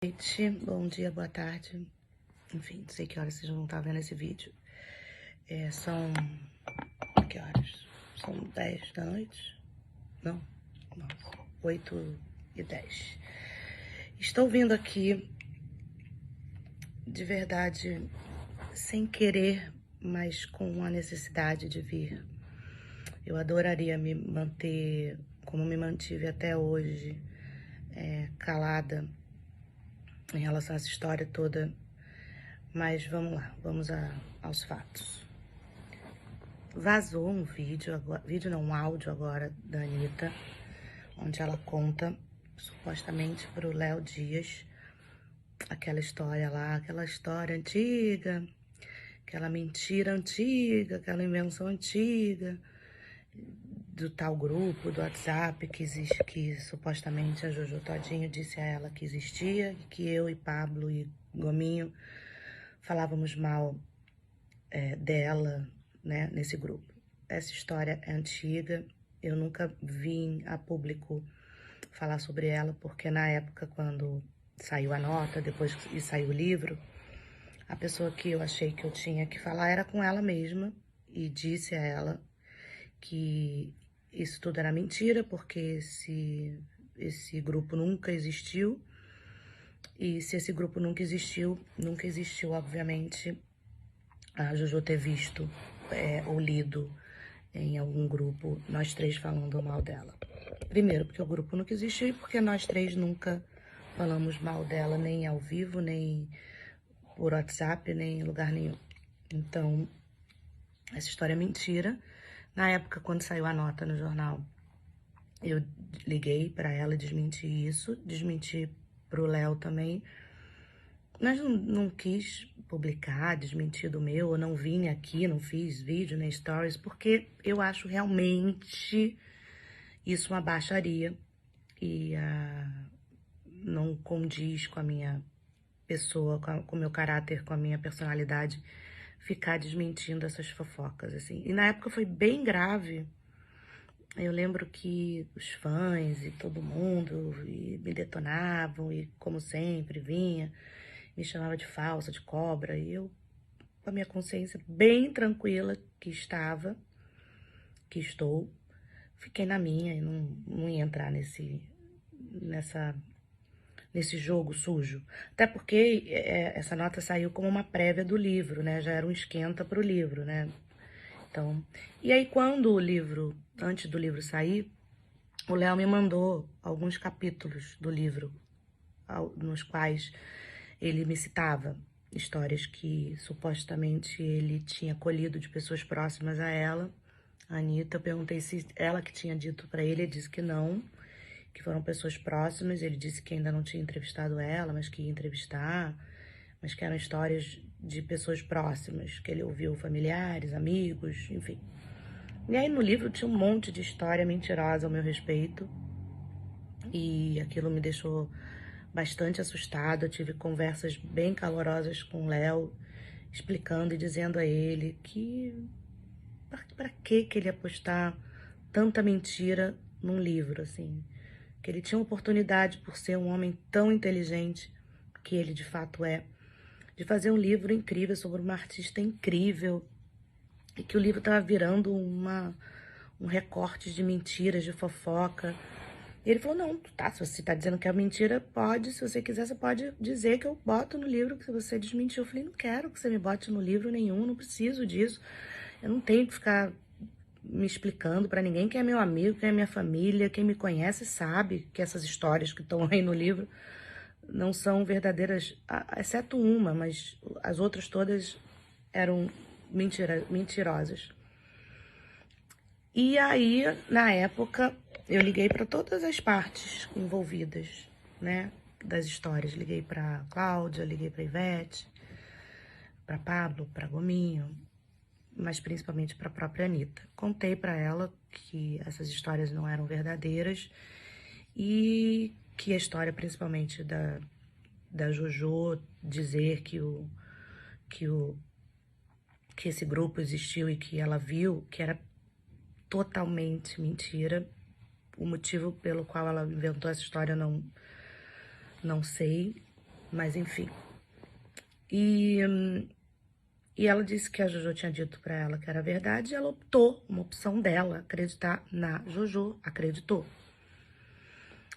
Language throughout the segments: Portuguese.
noite, bom dia, boa tarde. Enfim, não sei que horas vocês vão estar vendo esse vídeo. São... que horas? São 10 da noite? Não, 8h10. Estou vindo aqui, de verdade, sem querer, mas com a necessidade de vir. Eu adoraria me manter como me mantive até hoje, calada em relação a essa história toda. Mas vamos lá, vamos aos fatos. Vazou um vídeo, um áudio agora da Anitta, onde ela conta, supostamente pro Léo Dias, aquela história lá, aquela história antiga, aquela mentira antiga, aquela invenção antiga, do tal grupo, do WhatsApp que existe, que supostamente a Jojo Todinho disse a ela que existia, e que eu e Pablo e Gominho falávamos mal dela, né, nesse grupo. Essa história é antiga, eu nunca vim a público falar sobre ela, porque na época, quando saiu a nota, depois que saiu o livro, a pessoa que eu achei que eu tinha que falar era com ela mesma, e disse a ela que isso tudo era mentira, porque esse grupo nunca existiu, e se esse grupo nunca existiu, obviamente, a Jojo ter visto ou lido em algum grupo nós três falando mal dela. Primeiro, porque o grupo nunca existiu, e porque nós três nunca falamos mal dela, nem ao vivo, nem por WhatsApp, nem em lugar nenhum. Então, essa história é mentira. Na época, quando saiu a nota no jornal, eu liguei pra ela, desmenti isso, desmenti pro Léo também. Mas não quis publicar, desmentir do meu, eu não vim aqui, não fiz vídeo nem stories, porque eu acho realmente isso uma baixaria e não condiz com a minha pessoa, com o meu caráter, com a minha personalidade, ficar desmentindo essas fofocas, assim. E na época foi bem grave. Eu lembro que os fãs e todo mundo me detonavam e, como sempre, vinha, me chamava de falsa, de cobra, e eu, com a minha consciência bem tranquila que estou, fiquei na minha e não ia entrar nesse jogo sujo. Até porque essa nota saiu como uma prévia do livro, né? Já era um esquenta pro livro, né? Então, e aí quando antes do livro sair, o Léo me mandou alguns capítulos do livro, nos quais ele me citava histórias que supostamente ele tinha colhido de pessoas próximas a ela, a Anitta. Eu perguntei se ela que tinha dito pra ele disse que não, que foram pessoas próximas. Ele disse que ainda não tinha entrevistado ela, mas que ia entrevistar, mas que eram histórias de pessoas próximas, que ele ouviu familiares, amigos, enfim. E aí no livro tinha um monte de história mentirosa ao meu respeito, e aquilo me deixou bastante assustada. Eu tive conversas bem calorosas com o Léo, explicando e dizendo a ele que para que ele ia postar tanta mentira num livro, assim. Que ele tinha uma oportunidade, por ser um homem tão inteligente, que ele de fato é, de fazer um livro incrível sobre uma artista incrível, e que o livro estava virando um recorte de mentiras, de fofoca. E ele falou, não, tá, se você tá dizendo que é mentira, pode, se você quiser, você pode dizer que eu boto no livro que você desmentiu. Eu falei, não quero que você me bote no livro nenhum, não preciso disso. Eu não tenho que ficar me explicando pra ninguém. Quem é meu amigo, quem é minha família, quem me conhece sabe que essas histórias que estão aí no livro não são verdadeiras, exceto uma, mas as outras todas eram mentirosas. E aí, na época, eu liguei para todas as partes envolvidas, né, das histórias. Liguei para Cláudia, liguei para Ivete, para Pablo, para Gominho, mas principalmente para a própria Anitta. Contei para ela que essas histórias não eram verdadeiras e que a história, principalmente da Jojo, dizer que esse grupo existiu e que ela viu, que era totalmente mentira. O motivo pelo qual ela inventou essa história eu não sei. Mas enfim. E ela disse que a Jojo tinha dito pra ela que era verdade, e ela optou, uma opção dela, acreditar na Jojo, acreditou.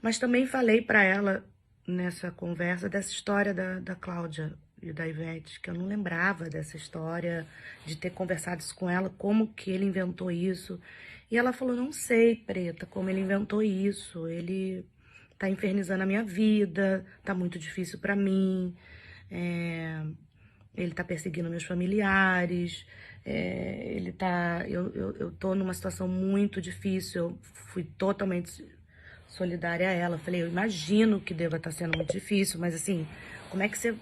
Mas também falei pra ela, nessa conversa, dessa história da Cláudia e da Ivete, que eu não lembrava dessa história, de ter conversado isso com ela, como que ele inventou isso. E ela falou, não sei, Preta, como ele inventou isso, ele tá infernizando a minha vida, tá muito difícil pra mim, ele tá perseguindo meus familiares, eu tô numa situação muito difícil, eu fui totalmente solidária a ela. Falei, eu imagino que deva estar sendo muito difícil, mas assim, como é que você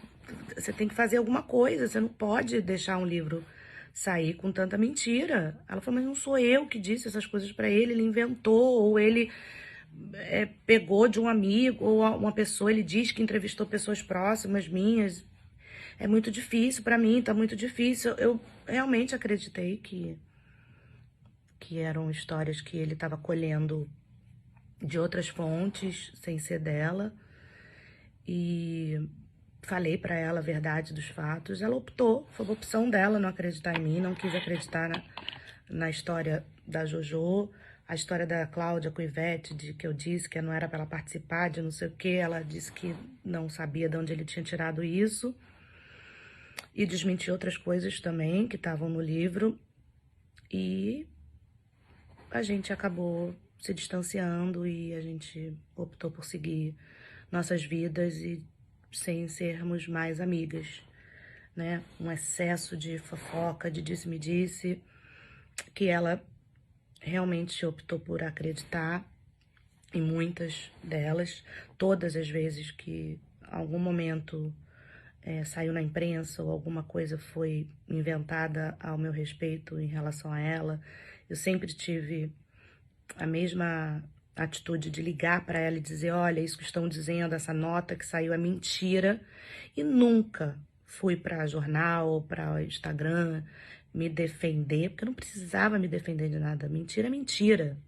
tem que fazer alguma coisa, você não pode deixar um livro sair com tanta mentira. Ela falou, mas não sou eu que disse essas coisas pra ele inventou, ou ele pegou de um amigo, ou uma pessoa, ele diz que entrevistou pessoas próximas minhas. É muito difícil pra mim, tá muito difícil. Eu realmente acreditei que eram histórias que ele estava colhendo de outras fontes, sem ser dela, e falei pra ela a verdade dos fatos. Ela optou, foi uma opção dela não acreditar em mim, não quis acreditar na história da Jojo, a história da Cláudia com Ivete, de que eu disse que não era pra ela participar, de não sei o que. Ela disse que não sabia de onde ele tinha tirado isso, e desmentiu outras coisas também que estavam no livro, e a gente acabou se distanciando e a gente optou por seguir nossas vidas e sem sermos mais amigas, né? Um excesso de fofoca, de disse-me-disse, que ela realmente optou por acreditar em muitas delas, todas as vezes que algum momento saiu na imprensa ou alguma coisa foi inventada ao meu respeito em relação a ela, eu sempre tive a mesma atitude de ligar para ela e dizer, olha, isso que estão dizendo, essa nota que saiu é mentira, e nunca fui para jornal ou para Instagram me defender, porque eu não precisava me defender de nada. Mentira é mentira.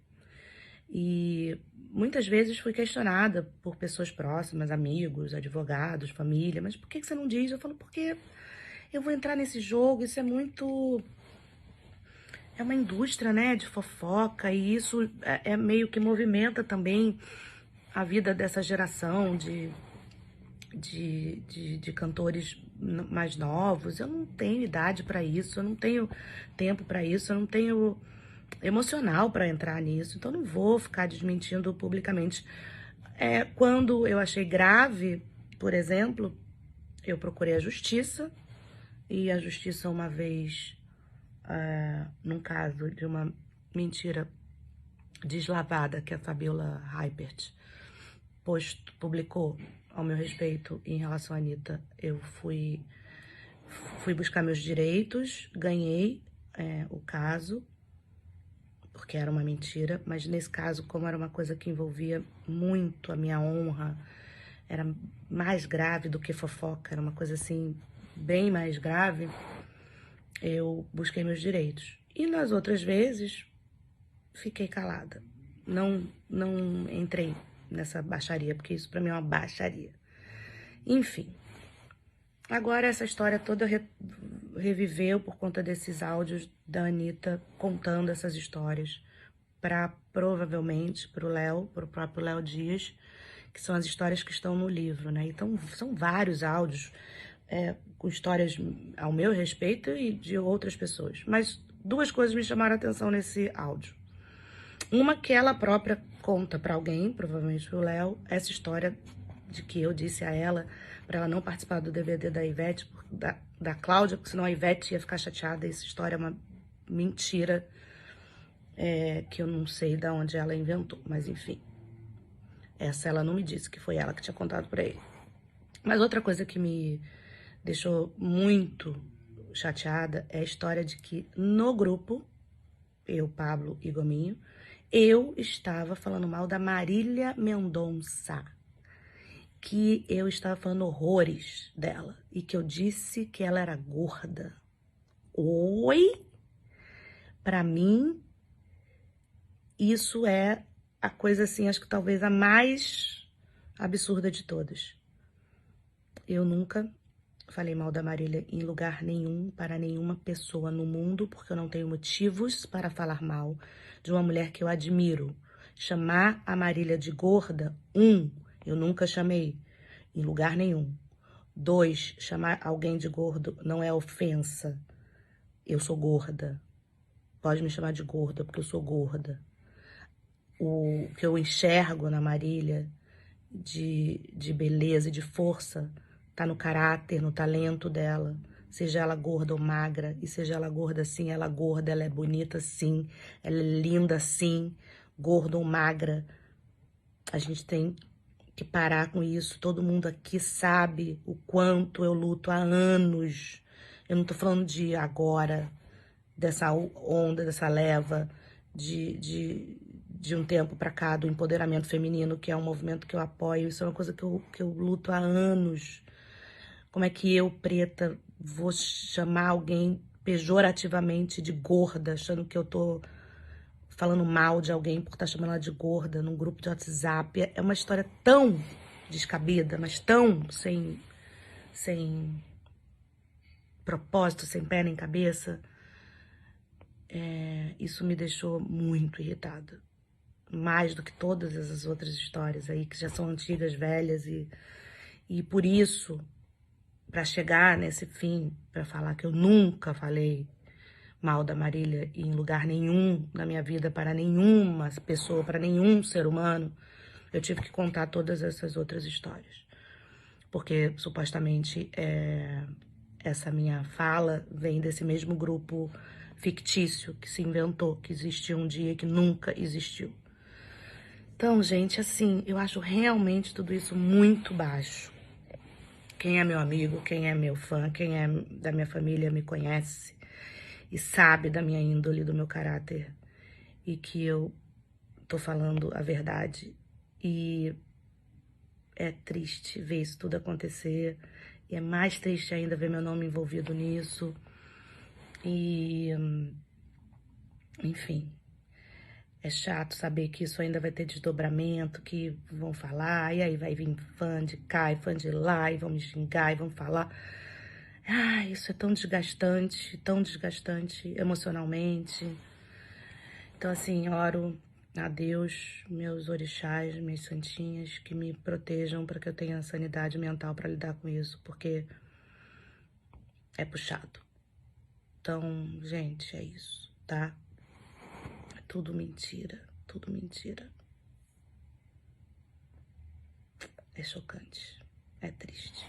E muitas vezes fui questionada por pessoas próximas, amigos, advogados, família, mas por que você não diz? Eu falo, porque eu vou entrar nesse jogo, isso é muito... É uma indústria, né, de fofoca, e isso é meio que movimenta também a vida dessa geração de cantores mais novos. Eu não tenho idade para isso, eu não tenho tempo para isso, eu não tenho emocional para entrar nisso, então não vou ficar desmentindo publicamente. Quando eu achei grave, por exemplo, eu procurei a justiça, e a justiça uma vez, num caso de uma mentira deslavada que a Fabiola Hypert publicou ao meu respeito em relação à Anitta, eu fui buscar meus direitos, ganhei o caso, porque era uma mentira, mas nesse caso, como era uma coisa que envolvia muito a minha honra, era mais grave do que fofoca, era uma coisa assim, bem mais grave, eu busquei meus direitos. E nas outras vezes, fiquei calada. Não entrei nessa baixaria, porque isso pra mim é uma baixaria. Enfim, agora essa história toda reviveu por conta desses áudios da Anitta contando essas histórias para provavelmente pro Léo, pro próprio Léo Dias, que são as histórias que estão no livro, né? Então são vários áudios com histórias ao meu respeito e de outras pessoas. Mas duas coisas me chamaram a atenção nesse áudio. Uma que ela própria conta pra alguém, provavelmente pro Léo, essa história de que eu disse a ela pra ela não participar do DVD da Ivete, da Cláudia, porque senão a Ivete ia ficar chateada. Essa história é uma mentira, que eu não sei de onde ela inventou, mas enfim. Essa ela não me disse que foi ela que tinha contado pra ele. Mas outra coisa que me deixou muito chateada é a história de que no grupo, eu, Pablo e Gominho, eu estava falando mal da Marília Mendonça, que eu estava falando horrores dela e que eu disse que ela era gorda. Oi? Pra mim, isso é a coisa assim, acho que talvez a mais absurda de todas. Eu nunca falei mal da Marília em lugar nenhum, para nenhuma pessoa no mundo, porque eu não tenho motivos para falar mal de uma mulher que eu admiro. Chamar a Marília de gorda, eu nunca chamei em lugar nenhum. 2, chamar alguém de gordo não é ofensa. Eu sou gorda. Pode me chamar de gorda, porque eu sou gorda. O que eu enxergo na Marília de beleza e de força tá no caráter, no talento dela. Seja ela gorda ou magra, e seja ela gorda sim, ela gorda, ela é bonita sim, ela é linda sim, gorda ou magra. A gente tem que parar com isso. Todo mundo aqui sabe o quanto eu luto há anos. Eu não tô falando de agora, dessa onda, dessa leva de um tempo pra cá, do empoderamento feminino, que é um movimento que eu apoio. Isso é uma coisa que eu luto há anos. Como é que eu, preta, vou chamar alguém pejorativamente de gorda, achando que eu tô falando mal de alguém por estar chamando ela de gorda num grupo de WhatsApp? É uma história tão descabida, mas tão sem propósito, sem pé nem cabeça. Isso me deixou muito irritada. Mais do que todas essas outras histórias aí, que já são antigas, velhas. E por isso, para chegar nesse fim, para falar que eu nunca falei mal da Marília em lugar nenhum na minha vida, para nenhuma pessoa, para nenhum ser humano, eu tive que contar todas essas outras histórias. Porque, supostamente, essa minha fala vem desse mesmo grupo fictício que se inventou, que existiu um dia que nunca existiu. Então, gente, assim, eu acho realmente tudo isso muito baixo. Quem é meu amigo, quem é meu fã, quem é da minha família me conhece e sabe da minha índole, do meu caráter, e que eu tô falando a verdade. E é triste ver isso tudo acontecer, e é mais triste ainda ver meu nome envolvido nisso. E, enfim, é chato saber que isso ainda vai ter desdobramento, que vão falar, e aí vai vir fã de cá e fã de lá, e vão me xingar e vão falar. Ah, isso é tão desgastante emocionalmente. Então, assim, oro a Deus, meus orixás, minhas santinhas, que me protejam para que eu tenha sanidade mental para lidar com isso, porque é puxado. Então, gente, é isso, tá? É tudo mentira, tudo mentira. É chocante, é triste.